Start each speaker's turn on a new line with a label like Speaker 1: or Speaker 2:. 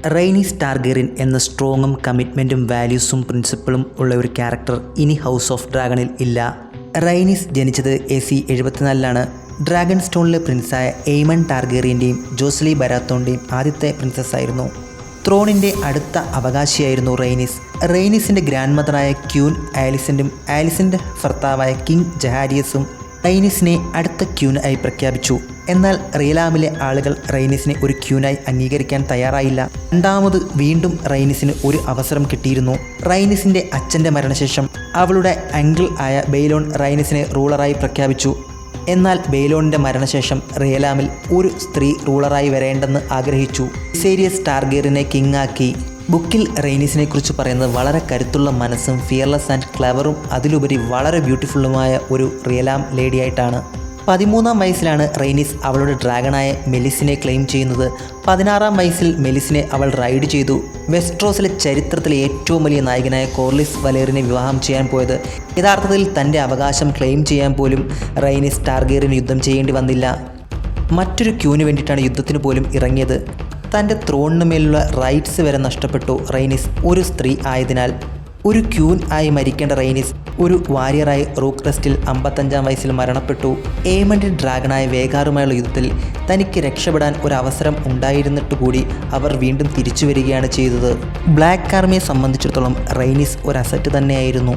Speaker 1: റെയ്നീസ് ടാർഗെറിയൻ എന്ന സ്ട്രോങ്ങും കമ്മിറ്റ്മെൻറ്റും വാല്യൂസും പ്രിൻസിപ്പിളും ഉള്ള ഒരു ക്യാരക്ടർ ഇനി ഹൗസ് ഓഫ് ഡ്രാഗണിൽ ഇല്ല. റെയ്നീസ് ജനിച്ചത് AD 74 ഡ്രാഗൺ സ്റ്റോണിലെ പ്രിൻസായ എയ്മൺ ടാർഗെറിയൻ്റെയും ജോസ്ലി ബരാത്തോൻ്റെയും ആദ്യത്തെ പ്രിൻസസ്സായിരുന്നു. ത്രോണിൻ്റെ അടുത്ത അവകാശിയായിരുന്നു റെയ്നീസ്. റെയ്നീസിൻ്റെ ഗ്രാൻഡ് മദറായ ക്യൂൻ ആലിസൻറ്റും ആലിസൻ്റെ ഭർത്താവായ കിങ് ജഹാരിയസും റെയ്നീസിനെ അടുത്ത ക്യൂനായി പ്രഖ്യാപിച്ചു. എന്നാൽ റിയലാമിലെ ആളുകൾ റെയ്നീസിനെ ഒരു ക്യൂനായി അംഗീകരിക്കാൻ തയ്യാറായില്ല. വീണ്ടും റെയ്നീസിന് ഒരു അവസരം കിട്ടിയിരുന്നു. റെയ്നീസിൻ്റെ അച്ഛൻ്റെ മരണശേഷം അവളുടെ അങ്കിൾ ആയ ബെയ്ലോൺ റെയ്നീസിനെ റൂളറായി പ്രഖ്യാപിച്ചു. എന്നാൽ ബെയ്ലോണിൻ്റെ മരണശേഷം റിയലാമിൽ ഒരു സ്ത്രീ റൂളറായി വരേണ്ടെന്ന് ആഗ്രഹിച്ചു. വിസേരിയസ് ടാർഗെറിയനെ കിങ്ങാക്കി. ബുക്കിൽ റെയ്നീസിനെ കുറിച്ച് പറയുന്നത് വളരെ കരുത്തുള്ള മനസ്സും ഫിയർലെസ് ആൻഡ് ക്ലെവറും അതിലുപരി വളരെ ബ്യൂട്ടിഫുള്ളുമായ ഒരു റിയലാം ലേഡിയായിട്ടാണ്. 13-ാം വയസ്സിലാണ് റെയ്നീസ് അവളുടെ ഡ്രാഗണായ മെലിസിനെ ക്ലെയിം ചെയ്യുന്നത്. 16-ാം വയസ്സിൽ മെലിസിനെ അവൾ റൈഡ് ചെയ്തു. വെസ്ട്രോസിലെ ചരിത്രത്തിലെ ഏറ്റവും വലിയ നായകനായ കോർലിസ് വലേറിനെ വിവാഹം ചെയ്യാൻ പോയത്. യഥാർത്ഥത്തിൽ തൻ്റെ അവകാശം ക്ലെയിം ചെയ്യാൻ പോലും റെയ്നീസ് ടാർഗെറിയന് യുദ്ധം ചെയ്യേണ്ടി വന്നില്ല. മറ്റൊരു ക്യൂവിന് വേണ്ടിയിട്ടാണ് യുദ്ധത്തിന് പോലും ഇറങ്ങിയത്. തൻ്റെ ത്രോണിന് മേലുള്ള റൈറ്റ്സ് വരെ നഷ്ടപ്പെട്ടു റെയ്നീസ് ഒരു സ്ത്രീ ആയതിനാൽ. ഒരു ക്യൂൻ ആയി മരിക്കേണ്ട റെയ്നീസ് ഒരു വാരിയറായി റൂക്ക് റെസ്റ്റിൽ 55-ാം വയസ്സിൽ മരണപ്പെട്ടു. എയ്മൻ്റെ ഡ്രാഗണായ വേഗാറുമായുള്ള യുദ്ധത്തിൽ തനിക്ക് രക്ഷപ്പെടാൻ ഒരു അവസരം ഉണ്ടായിരുന്നിട്ട് കൂടി അവർ വീണ്ടും തിരിച്ചു വരികയാണ് ചെയ്തത്. ബ്ലാക്ക് ആർമിയെ സംബന്ധിച്ചിടത്തോളം റെയ്നീസ് ഒരു അസറ്റ് തന്നെയായിരുന്നു.